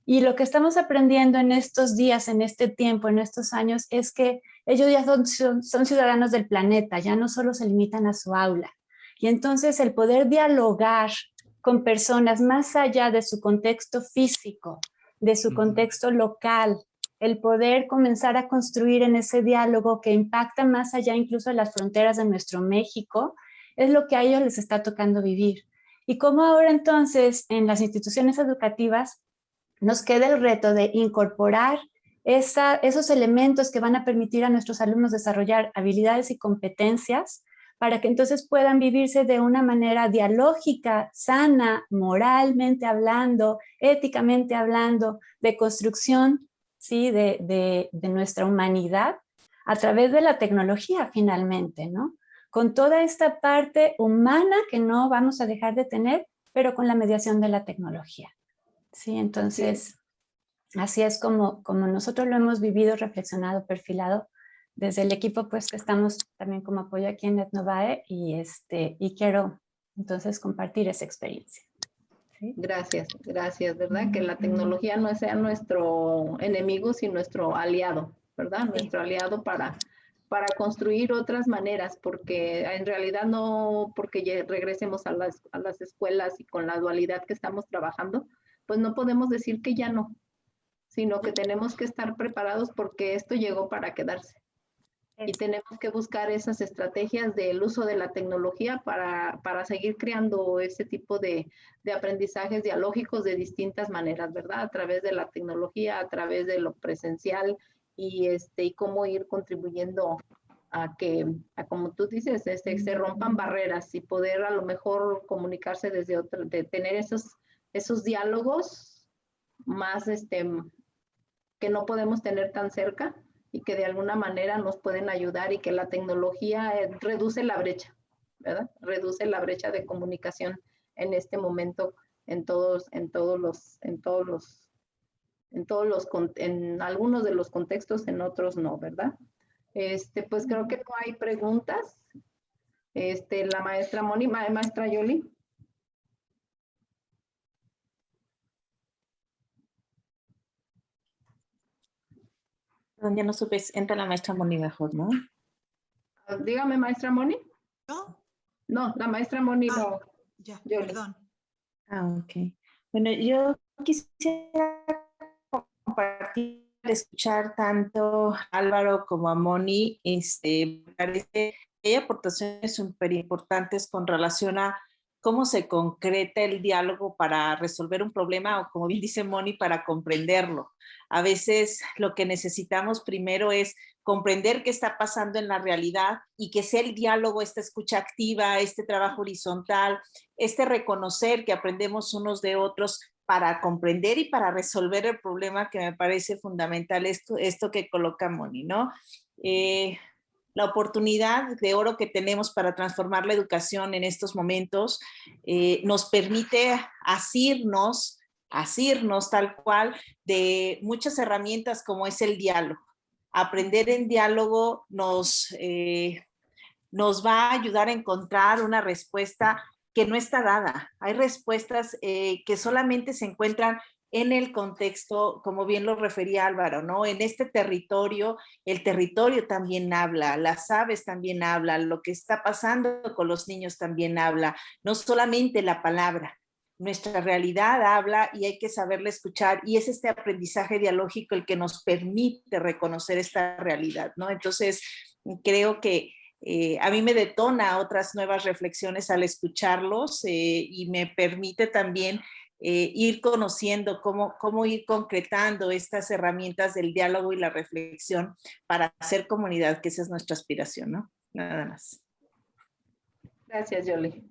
Y lo que estamos aprendiendo en estos días, en este tiempo, en estos años, es que ellos ya son ciudadanos del planeta, ya no solo se limitan a su aula. Y entonces el poder dialogar con personas más allá de su contexto físico, de su contexto local, el poder comenzar a construir en ese diálogo que impacta más allá incluso de las fronteras de nuestro México, es lo que a ellos les está tocando vivir. Y cómo ahora entonces en las instituciones educativas nos queda el reto de incorporar esos elementos que van a permitir a nuestros alumnos desarrollar habilidades y competencias para que entonces puedan vivirse de una manera dialógica, sana, moralmente hablando, éticamente hablando, de construcción, ¿sí? de nuestra humanidad a través de la tecnología finalmente, ¿no? Con toda esta parte humana que no vamos a dejar de tener, pero con la mediación de la tecnología. Sí, entonces, así es como nosotros lo hemos vivido, reflexionado, perfilado desde el equipo, pues que estamos también como apoyo aquí en Etnovae y quiero entonces compartir esa experiencia. ¿Sí? Gracias, ¿verdad? Que la tecnología no sea nuestro enemigo, sino nuestro aliado, ¿verdad? Sí. Nuestro aliado para construir otras maneras, porque en realidad no, porque ya regresemos a las escuelas y con la dualidad que estamos trabajando, pues no podemos decir que ya no, sino que tenemos que estar preparados porque esto llegó para quedarse. Y tenemos que buscar esas estrategias del uso de la tecnología para seguir creando ese tipo de aprendizajes dialógicos de distintas maneras, ¿verdad? A través de la tecnología, a través de lo presencial y cómo ir contribuyendo a que, como tú dices, se rompan barreras y poder a lo mejor comunicarse desde otro, de tener esos diálogos más que no podemos tener tan cerca y que de alguna manera nos pueden ayudar y que la tecnología reduce la brecha, ¿verdad? Reduce la brecha de comunicación en este momento en algunos de los contextos, en otros no, ¿verdad? Pues creo que no hay preguntas. La maestra Moni, maestra Yoli. Ya no supe, entra la maestra Moni mejor, ¿no? Dígame, maestra Moni. ¿No? No, la maestra Moni no. Ya, Yoli. perdón. Ok. Bueno, yo quisiera compartir, escuchar tanto a Álvaro como a Moni. Me parece que hay aportaciones súper importantes con relación a cómo se concreta el diálogo para resolver un problema o, como bien dice Moni, para comprenderlo. A veces lo que necesitamos primero es comprender qué está pasando en la realidad y que sea el diálogo, esta escucha activa, este trabajo horizontal, este reconocer que aprendemos unos de otros para comprender y para resolver el problema, que me parece fundamental esto que coloca Moni, ¿no? La oportunidad de oro que tenemos para transformar la educación en estos momentos nos permite asirnos tal cual de muchas herramientas como es el diálogo. Aprender en diálogo nos va a ayudar a encontrar una respuesta que no está dada. Hay respuestas que solamente se encuentran en el contexto, como bien lo refería Álvaro, ¿no? En este territorio, el territorio también habla, las aves también hablan, lo que está pasando con los niños también habla, no solamente la palabra. Nuestra realidad habla y hay que saberla escuchar, y es este aprendizaje dialógico el que nos permite reconocer esta realidad, ¿no? Entonces, creo que a mí me detona otras nuevas reflexiones al escucharlos y me permite también ir conociendo cómo ir concretando estas herramientas del diálogo y la reflexión para hacer comunidad, que esa es nuestra aspiración, ¿no? Nada más. Gracias, Yoli.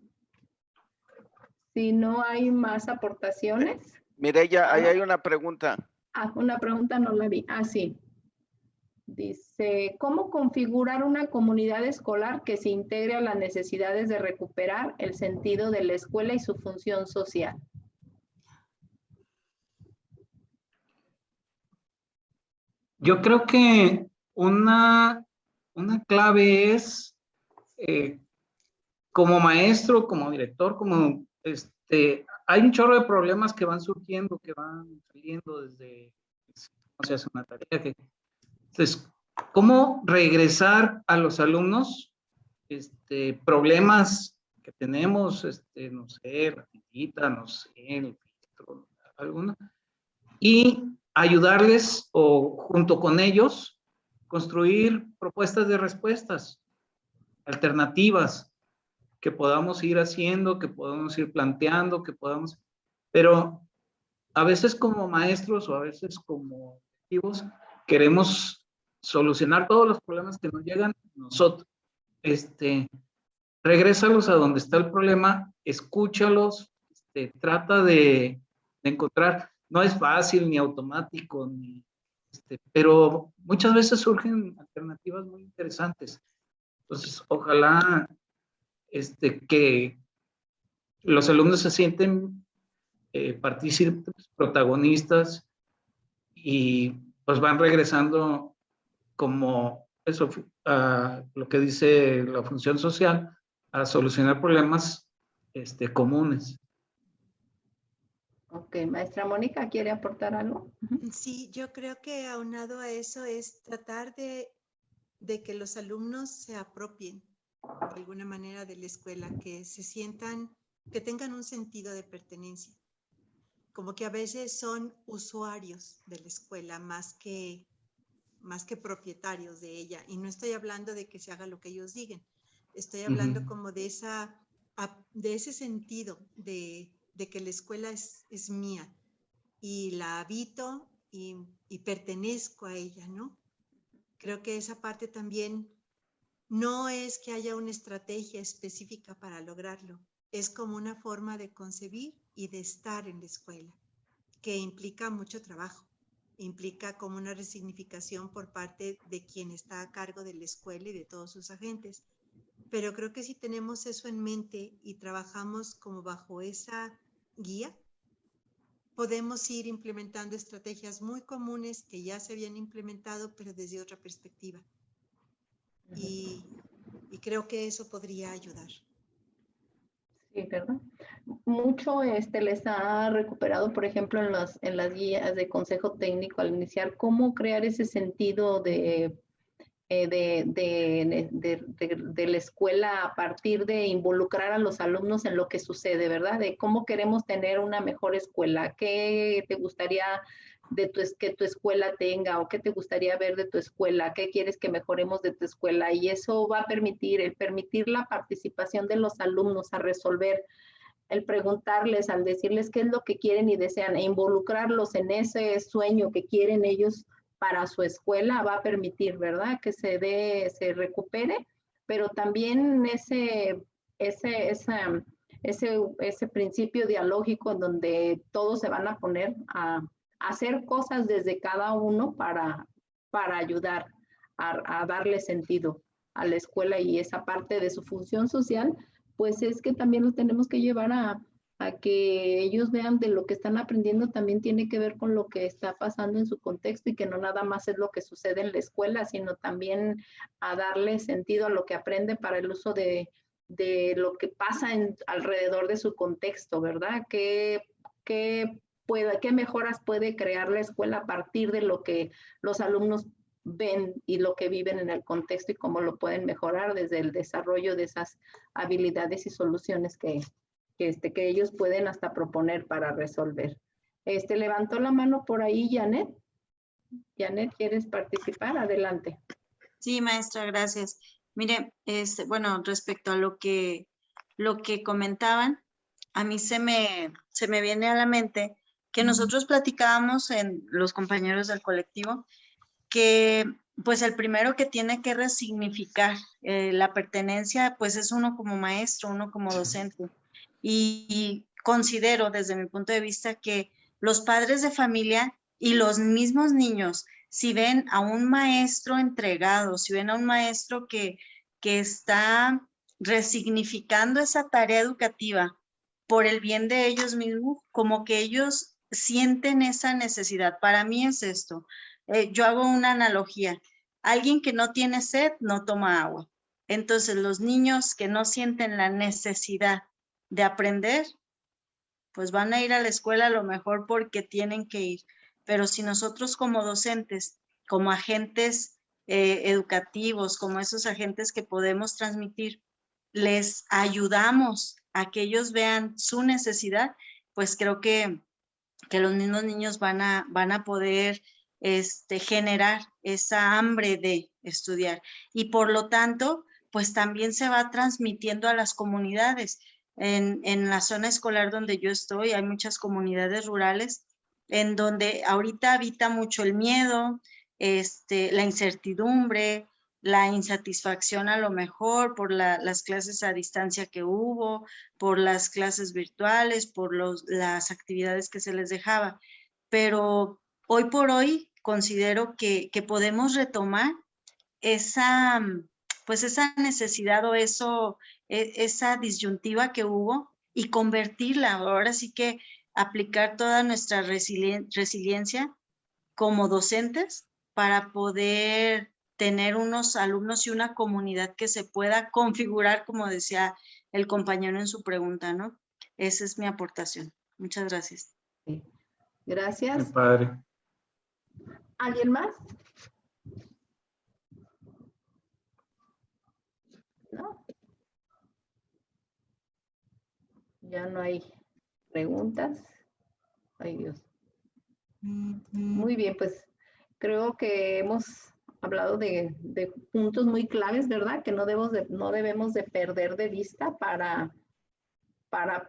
Si no hay más aportaciones. Mireya, ahí hay una pregunta. Una pregunta no la vi. Sí. Dice, ¿cómo configurar una comunidad escolar que se integre a las necesidades de recuperar el sentido de la escuela y su función social? Yo creo que una clave es, como maestro, como director, hay un chorro de problemas que van surgiendo, que van saliendo desde cómo se hace una tarea. Entonces, ¿cómo regresar a los alumnos problemas que tenemos, no sé, la tintita, no sé, el filtro, alguna, y ayudarles o junto con ellos construir propuestas de respuestas alternativas que podamos ir haciendo, que podamos ir planteando, pero a veces como maestros o a veces como directivos queremos solucionar todos los problemas que nos llegan nosotros. Regrésalos a donde está el problema, escúchalos, trata de encontrar, no es fácil ni automático, pero muchas veces surgen alternativas muy interesantes. Entonces, ojalá que los alumnos se sienten partícipes, protagonistas, y pues van regresando como eso, a lo que dice la función social, a solucionar problemas comunes. Ok, maestra Mónica, ¿quiere aportar algo? Sí, yo creo que aunado a eso es tratar de que los alumnos se apropien de alguna manera de la escuela, que se sientan, que tengan un sentido de pertenencia. Como que a veces son usuarios de la escuela más que propietarios de ella. Y no estoy hablando de que se haga lo que ellos digan. Estoy hablando como de ese sentido de que la escuela es mía y la habito y pertenezco a ella, ¿no? Creo que esa parte también no es que haya una estrategia específica para lograrlo. Es como una forma de concebir y de estar en la escuela, que implica mucho trabajo. Implica como una resignificación por parte de quien está a cargo de la escuela y de todos sus agentes. Pero creo que si tenemos eso en mente y trabajamos como bajo esa guía, podemos ir implementando estrategias muy comunes que ya se habían implementado, pero desde otra perspectiva. Y creo que eso podría ayudar. Sí, ¿verdad? Mucho les ha recuperado, por ejemplo, en las guías de consejo técnico al iniciar, cómo crear ese sentido de la escuela a partir de involucrar a los alumnos en lo que sucede, ¿verdad? De cómo queremos tener una mejor escuela, qué te gustaría que tu escuela tenga o qué te gustaría ver de tu escuela, qué quieres que mejoremos de tu escuela. Y eso va a permitir la participación de los alumnos a resolver, el preguntarles, al decirles qué es lo que quieren y desean e involucrarlos en ese sueño que quieren ellos para su escuela, va a permitir, ¿verdad? Que se recupere, pero también ese principio dialógico en donde todos se van a poner a hacer cosas desde cada uno para ayudar a darle sentido a la escuela y esa parte de su función social, pues es que también los tenemos que llevar a que ellos vean de lo que están aprendiendo también tiene que ver con lo que está pasando en su contexto y que no nada más es lo que sucede en la escuela, sino también a darle sentido a lo que aprende para el uso de lo que pasa alrededor de su contexto, ¿verdad? ¿Qué mejoras puede crear la escuela a partir de lo que los alumnos ven y lo que viven en el contexto y cómo lo pueden mejorar desde el desarrollo de esas habilidades y soluciones que ellos pueden hasta proponer para resolver? Levantó la mano por ahí Janet. Janet, ¿quieres participar? Adelante. Sí, maestra, gracias. Mire, bueno, respecto a lo que comentaban, a mí se me viene a la mente que nosotros platicábamos en los compañeros del colectivo que pues el primero que tiene que resignificar la pertenencia pues es uno como maestro, uno como docente. Y considero desde mi punto de vista que los padres de familia y los mismos niños, si ven a un maestro entregado, si ven a un maestro que está resignificando esa tarea educativa por el bien de ellos mismos, como que ellos sienten esa necesidad. Para mí es esto. Yo hago una analogía. Alguien que no tiene sed no toma agua. Entonces, los niños que no sienten la necesidad de aprender, pues van a ir a la escuela a lo mejor porque tienen que ir. Pero si nosotros como docentes, como agentes educativos, como esos agentes que podemos transmitir, les ayudamos a que ellos vean su necesidad, pues creo que los mismos niños van a poder generar esa hambre de estudiar. Y por lo tanto, pues también se va transmitiendo a las comunidades. En la zona escolar donde yo estoy, hay muchas comunidades rurales en donde ahorita habita mucho el miedo, la incertidumbre, la insatisfacción a lo mejor por las clases a distancia que hubo, por las clases virtuales, por las actividades que se les dejaba. Pero hoy por hoy considero que podemos retomar esa necesidad o esa disyuntiva que hubo y convertirla, ahora sí que aplicar toda nuestra resiliencia como docentes para poder tener unos alumnos y una comunidad que se pueda configurar, como decía el compañero en su pregunta, ¿no? Esa es mi aportación. Muchas gracias. Sí. Gracias. Qué padre. ¿Alguien más? ¿No? Ya no hay preguntas. Ay, Dios. Muy bien, pues creo que hemos hablado de puntos muy claves, ¿verdad? Que no debemos de perder de vista para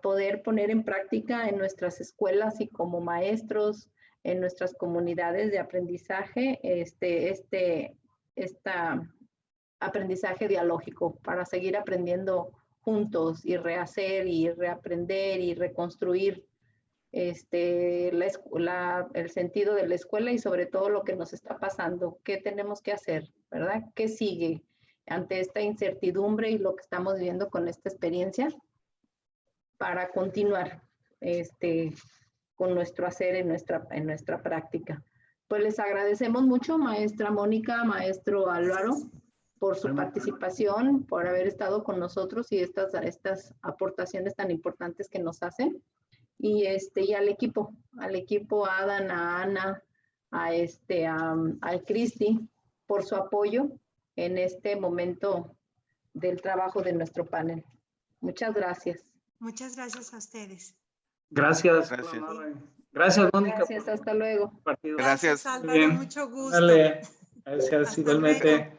poder poner en práctica en nuestras escuelas y como maestros, en nuestras comunidades de aprendizaje, aprendizaje dialógico para seguir aprendiendo juntos y rehacer y reaprender y reconstruir el sentido de la escuela y sobre todo lo que nos está pasando, qué tenemos que hacer, ¿verdad? ¿Qué sigue ante esta incertidumbre y lo que estamos viviendo con esta experiencia para continuar con nuestro hacer en nuestra práctica? Pues les agradecemos mucho, maestra Mónica, maestro Álvaro, por su participación, por haber estado con nosotros y estas aportaciones tan importantes que nos hacen. Y al equipo, a Adán, a Ana, a Cristi, por su apoyo en este momento del trabajo de nuestro panel. Muchas gracias. Muchas gracias a ustedes. Gracias. Gracias. Gracias, Mónica. Gracias, hasta luego. Gracias. Gracias, Álvaro, Bien. mucho gusto. Dale. Gracias, Hasta igualmente. luego.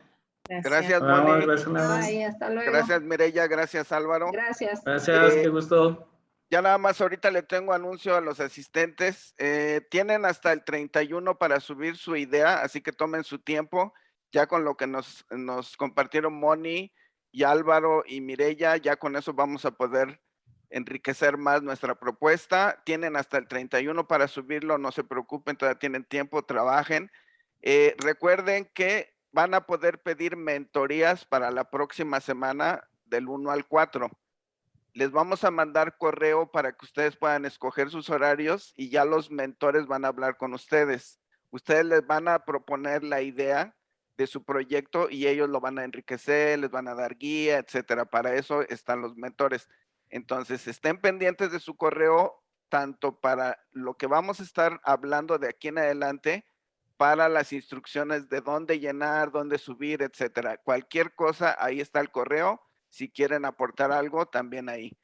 Gracias, Vamos, Moni. gracias, Nava. Bye, hasta luego. Gracias, Mireya. Gracias, Álvaro. Gracias. Gracias, qué gusto. Ya nada más ahorita le tengo anuncio a los asistentes. Tienen hasta el 31 para subir su idea, así que tomen su tiempo. Ya con lo que nos compartieron Moni y Álvaro y Mireya, ya con eso vamos a poder enriquecer más nuestra propuesta. Tienen hasta el 31 para subirlo, no se preocupen, todavía tienen tiempo, trabajen. Recuerden que van a poder pedir mentorías para la próxima semana del 1 al 4. Les vamos a mandar correo para que ustedes puedan escoger sus horarios y ya los mentores van a hablar con ustedes. Ustedes les van a proponer la idea de su proyecto y ellos lo van a enriquecer, les van a dar guía, etcétera. Para eso están los mentores. Entonces, estén pendientes de su correo, tanto para lo que vamos a estar hablando de aquí en adelante, para las instrucciones de dónde llenar, dónde subir, etcétera. Cualquier cosa, ahí está el correo. Si quieren aportar algo, también ahí.